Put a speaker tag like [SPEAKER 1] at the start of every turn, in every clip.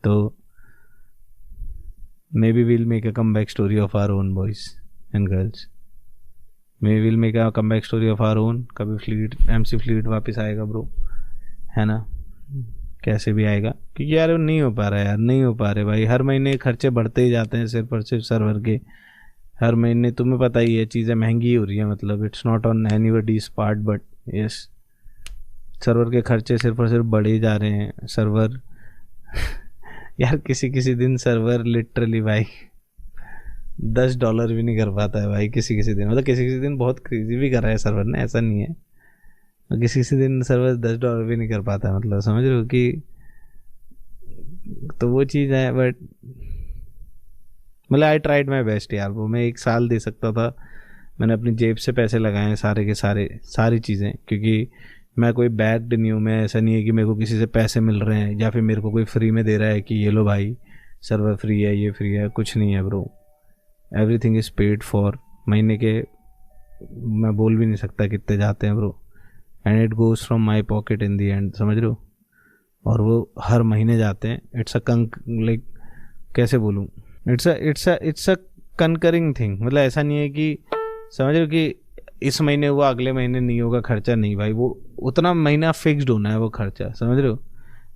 [SPEAKER 1] तो maybe will make a comeback story of our own boys and girls, may will make a comeback story of our own. कभी fleet MC fleet वापस आएगा bro, है ना, कैसे भी आएगा, क्योंकि यार वो नहीं हो पा रहा है यार, नहीं हो पा रहे भाई। हर महीने खर्चे बढ़ते ही जाते हैं सिर्फ और सिर्फ सर्वर के। हर महीने तुम्हें पता ही है चीज़ें महंगी हो रही है, मतलब it's not on anybody's part but yes, server के खर्चे सिर्फ और सिर्फ बढ़े ही जा रहे हैं। सर्वर यार किसी किसी दिन सर्वर लिटरली भाई $10 भी नहीं कर पाता है भाई, किसी किसी दिन, मतलब किसी किसी दिन बहुत क्रेजी भी कर रहा है सर्वर ने, ऐसा नहीं है, किसी किसी दिन सर्वर $10 भी नहीं कर पाता, मतलब समझ रहे हो कि, तो वो चीज़ है। बट मतलब आई ट्राइड माई बेस्ट यार, वो मैं 1 साल दे सकता था, मैंने अपनी जेब से पैसे लगाए हैं सारे के सारे, सारी चीज़ें, क्योंकि मैं कोई बैग्ड नहीं हूँ, मैं ऐसा नहीं है कि मेरे को किसी से पैसे मिल रहे हैं या फिर मेरे को कोई फ्री में दे रहा है कि ये लो भाई सर्वर फ्री है, ये फ्री है, कुछ नहीं है bro, everything is paid for. महीने के मैं बोल भी नहीं सकता कितने जाते हैं bro, and it goes from my pocket in the and, समझ रहे हो, और वो हर महीने जाते हैं। इट्स अ लाइक कैसे बोलूँ, इट्स अ कंकरिंग थिंग, मतलब ऐसा नहीं है कि समझ रहे हो कि इस महीने हुआ अगले महीने नहीं होगा खर्चा, नहीं भाई, वो उतना महीना फिक्स्ड होना है वो खर्चा, समझ रहे हो,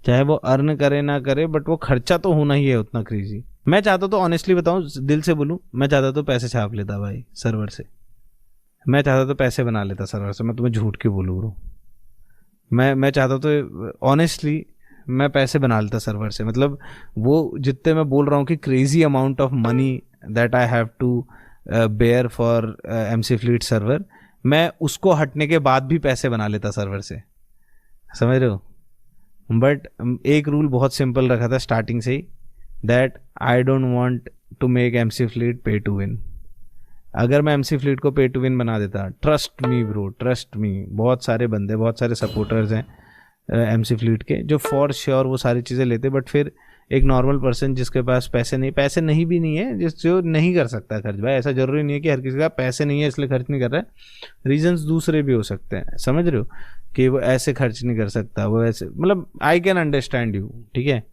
[SPEAKER 1] चाहे वो अर्न करे ना करे बट वो खर्चा तो होना ही है उतना क्रेजी। मैं चाहता तो ऑनेस्टली बताऊं, दिल से बोलूं, मैं चाहता तो पैसे छाप लेता भाई सर्वर से, मैं चाहता तो पैसे बना लेता सर्वर से, मैं तुम्हें झूठ क्यों बोलूँ ब्रो, मैं चाहता तो ऑनेस्टली मैं पैसे बना लेता सर्वर से, मतलब वो जितने मैं बोल रहा हूँ कि crazy amount of money that I have to bear for MC fleet server, मैं उसको हटने के बाद भी पैसे बना लेता सर्वर से, समझ रहे हो। बट एक रूल बहुत सिंपल रखा था स्टार्टिंग से ही, that I don't want to make MC fleet pay to win. अगर मैं MC फ्लीट को पे टू विन बना देता, trust me bro, trust me, बहुत सारे बंदे, बहुत सारे सपोर्टर्स हैं MC फ्लीट के जो फॉर श्योर वो सारी चीज़ें लेते, बट फिर एक नॉर्मल पर्सन जिसके पास पैसे नहीं भी नहीं है, जो नहीं कर सकता खर्च, भाई ऐसा जरूरी नहीं है कि हर किसी का पैसे नहीं है इसलिए खर्च नहीं कर रहा है, रीजंस दूसरे भी हो सकते हैं, समझ रहे हो, कि वो ऐसे खर्च नहीं कर सकता, वो ऐसे, मतलब आई कैन अंडरस्टैंड यू, ठीक है।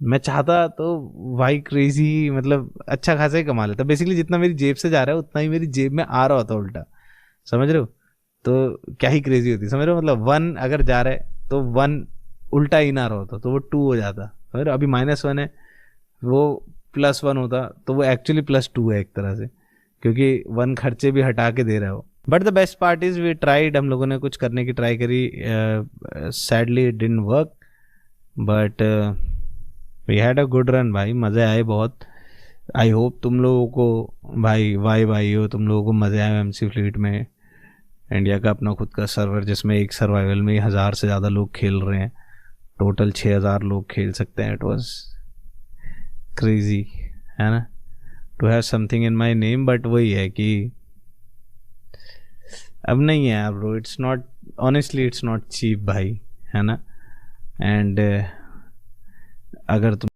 [SPEAKER 1] मैं चाहता तो भाई क्रेजी, मतलब अच्छा खासा ही कमा लेता, बेसिकली जितना मेरी जेब से जा रहा है उतना ही मेरी जेब में आ रहा होता उल्टा, समझ रहे हो, तो क्या ही क्रेजी होती, समझ रहे हो, मतलब 1 अगर जा रहा है तो 1 उल्टा ही ना रहा होता तो वो 2 हो जाता, समझ रहे हो, अभी -1 है, वो +1 होता तो वो एक्चुअली +2 है एक तरह से, क्योंकि 1 खर्चे भी हटा के दे रहा हो। But the best part is we tried, हम लोगों ने कुछ करने की ट्राई करी, sadly it didn't work, but we had a good run भाई, मज़े आए बहुत। आई होप तुम लोगों को भाई भाई हो, तुम लोगों को मज़े आए MC फ्लीट में। इंडिया का अपना खुद का सर्वर जिसमें एक सर्वाइवल में 1000 से ज़्यादा लोग खेल रहे हैं, टोटल 6000 लोग खेल सकते हैं। इट वॉज क्रेजी, है ना, to have something in my name, but वही है कि अब नहीं है यार bro, it's not, honestly it's not cheap भाई, है ना। एंड अगर तुम